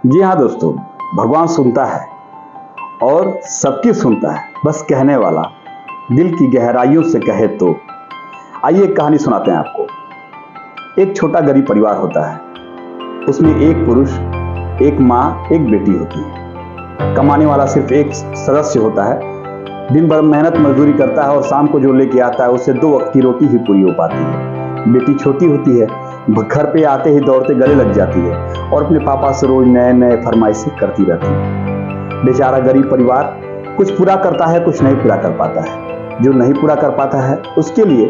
जी हाँ दोस्तों, भगवान सुनता है और सबकी सुनता है, बस कहने वाला दिल की गहराइयों से कहे तो। आइए एक कहानी सुनाते हैं आपको। एक छोटा गरीब परिवार होता है। उसमें एक पुरुष, एक माँ, एक बेटी होती है। कमाने वाला सिर्फ एक सदस्य होता है। दिन भर मेहनत मजदूरी करता है और शाम को जो लेके आता है उससे 2 वक्त की रोटी ही पूरी हो पाती है। बेटी छोटी होती है, घर पे आते ही दौड़ते गले लग जाती है और अपने पापा से रोज नए नए फरमाइशें करती रहती है। बेचारा गरीब परिवार कुछ पूरा करता है, कुछ नहीं पूरा कर पाता है। जो नहीं पूरा कर पाता है उसके लिए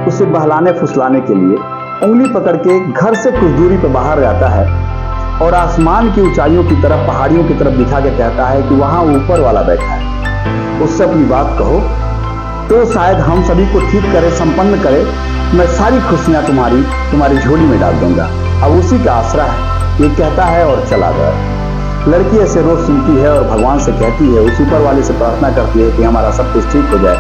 उसे बहलाने फुसलाने के लिए उंगली पकड़ के घर से कुछ दूरी पर बाहर जाता है और आसमान की ऊंचाइयों की तरफ, पहाड़ियों की तरफ दिखा के कहता है कि वहां ऊपर वाला बैठा है, उससे अपनी बात कहो तो शायद हम सभी को ठीक करे, संपन्न करे। मैं सारी खुशियां तुम्हारी झोली में डाल दूंगा। अब उसी का आसरा है, ये कहता है और चला गया। लड़की ऐसे रोज सुनती है और भगवान से कहती है, उस ऊपर वाले से प्रार्थना करती है कि हमारा सब कुछ ठीक हो जाए,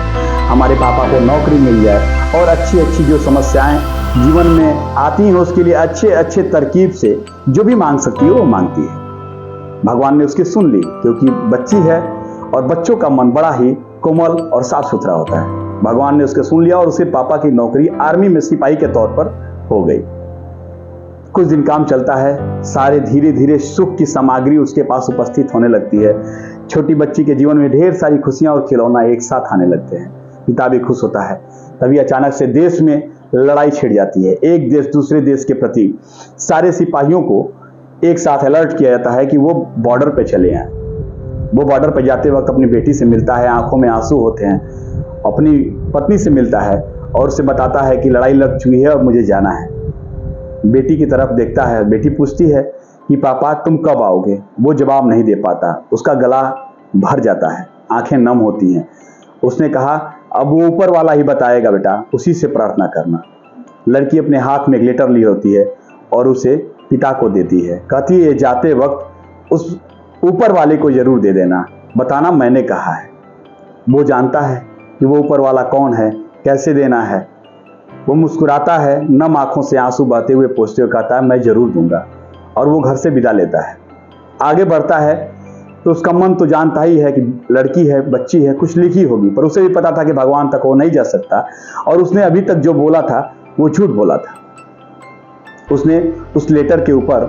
हमारे पापा को नौकरी मिल जाए और अच्छी अच्छी जो समस्याएं जीवन में आती हैं उसके लिए अच्छे अच्छे तरकीब से जो भी मांग सकती है वो मांगती है। भगवान ने उसकी सुन ली, क्योंकि बच्ची है और बच्चों का मन बड़ा ही कोमल और साफ सुथरा होता है। भगवान ने उसके सुन लिया और उसके पापा की नौकरी आर्मी में सिपाही के तौर पर हो गई। कुछ दिन काम चलता है, सारे धीरे धीरे सुख की सामग्री उसके पास उपस्थित होने लगती है। छोटी बच्ची के जीवन में ढेर सारी खुशियां और खिलौना एक साथ आने लगते हैं। पिता भी खुश होता है। तभी अचानक से देश में लड़ाई छिड़ जाती है। एक देश दूसरे देश के प्रति सारे सिपाहियों को एक साथ अलर्ट किया जाता है कि वो बॉर्डर पे चले आए। वो बॉर्डर पर जाते वक्त अपनी बेटी से मिलता है, आंखों में आंसू होते हैं। अपनी पत्नी से मिलता है और उसे बताता है कि लड़ाई लग चुकी है और मुझे जाना है। बेटी की तरफ देखता है। बेटी पूछती है कि पापा तुम कब आओगे? वो जवाब नहीं दे पाता। उसका गला भर जाता है, आंखें नम होती हैं। उसने कहा, अब वो ऊपर वाला ही बताएगा बेटा, उसी से प्रार्थना करना। लड़की अपने हाथ में एक लेटर ली होती है और उसे पिता को देती है। कहती है, जाते वक्त उस ऊपर वाले को जरूर दे देना, बताना मैंने कहा है। वो जानता है कि वो ऊपर वाला कौन है, कैसे देना है। वो मुस्कुराता है, नम आंखों से आंसू बहते हुए पूछते हुए कहता है, मैं जरूर दूंगा। और वो घर से विदा लेता है। आगे बढ़ता है तो उसका मन तो जानता ही है कि लड़की है, बच्ची है, कुछ लिखी होगी, पर उसे भी पता था कि भगवान तक वो नहीं जा सकता और उसने अभी तक जो बोला था वो झूठ बोला था। उसने उस लेटर के ऊपर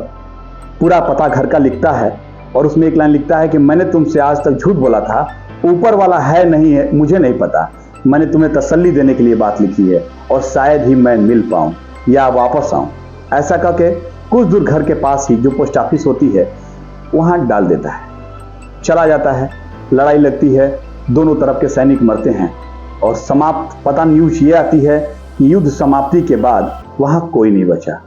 पूरा पता घर का लिखता है और उसमें एक लाइन लिखता है कि मैंने तुमसे आज तक झूठ बोला था, ऊपर वाला है नहीं है मुझे नहीं पता, मैंने तुम्हें तसल्ली देने के लिए बात लिखी है और शायद ही मैं मिल पाऊं या वापस आऊं। ऐसा करके कुछ दूर घर के पास ही जो पोस्ट ऑफिस होती है वहां डाल देता है, चला जाता है। लड़ाई लगती है, दोनों तरफ के सैनिक मरते हैं और समाप्त पता न्यूज ये आती है कि युद्ध समाप्ति के बाद वहां कोई नहीं बचा।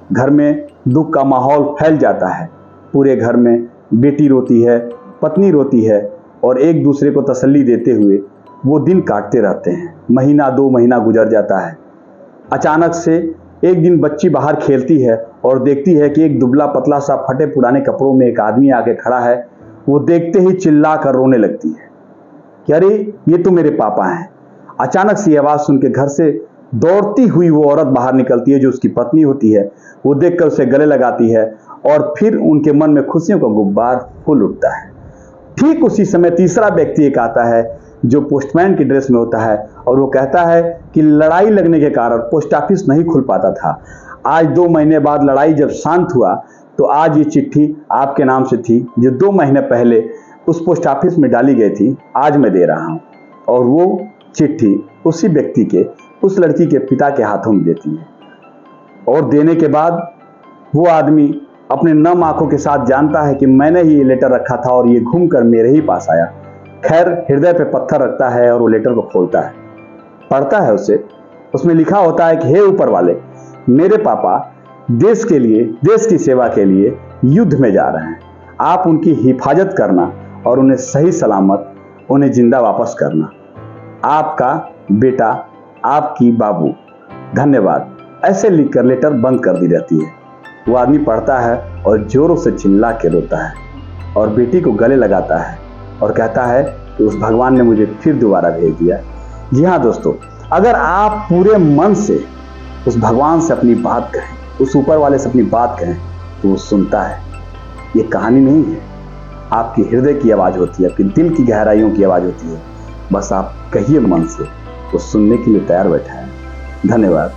घर में दुख का माहौल फैल जाता है। पूरे घर में बेटी रोती है, पत्नी रोती है और एक दूसरे को तसल्ली देते हुए वो दिन काटते रहते हैं। महीना 2 महीना गुजर जाता है। अचानक से एक दिन बच्ची बाहर खेलती है और देखती है कि एक दुबला पतला सा फटे पुराने कपड़ों में एक आदमी आके खड़ा है। वो देखते ही चिल्ला कर रोने लगती है कि अरे ये तो मेरे पापा हैं। अचानक से आवाज सुन के घर से दौड़ती हुई वो औरत बाहर निकलती है जो उसकी पत्नी होती है। वो देखकर उसे गले लगाती है और फिर उनके मन में खुशियों का गुब्बार फूल उठता है। ठीक उसी समय तीसरा व्यक्ति एक आता है जो पोस्टमैन की ड्रेस में होता है और वो कहता है कि लड़ाई लगने के कारण पोस्ट ऑफिस नहीं खुल पाता था। आज 2 महीने बाद लड़ाई जब शांत हुआ तो आज ये चिट्ठी आपके नाम से थी जो 2 महीने पहले उस पोस्ट ऑफिस में डाली गई थी, आज मैं दे रहा हूँ। और वो चिट्ठी उसी व्यक्ति के, उस लड़की के पिता के हाथों में देती है। और देने के बाद वो आदमी अपने नम आंखों के साथ जानता है कि मैंने ही ये लेटर रखा था और ये घूमकर मेरे ही पास आया। खैर हृदय पे पत्थर रखता है और वो लेटर को खोलता है, पढ़ता है उसे। उसमें लिखा होता है कि हे ऊपर वाले, मेरे पापा देश के लिए, देश की सेवा के लिए युद्ध में जा रहे हैं। आप उनकी हिफाजत करना और उन्हें सही सलामत, उन्हें जिंदा वापस करना। आपका बेटा, आपकी बाबू, धन्यवाद। ऐसे लिखकर लेटर बंद कर दी जाती है। वो आदमी पढ़ता है और जोरों से चिल्ला के रोता है और बेटी को गले लगाता है और कहता है कि उस भगवान ने मुझे फिर दोबारा भेज दिया। जी हाँ दोस्तों, अगर आप पूरे मन से उस भगवान से अपनी बात कहें, उस ऊपर वाले से अपनी बात कहें तो वो सुनता है। ये कहानी नहीं है, आपके हृदय की आवाज होती है, आपके दिल की गहराइयों की आवाज होती है। बस आप कहिए मन से, वो सुनने के लिए तैयार बैठा है। धन्यवाद।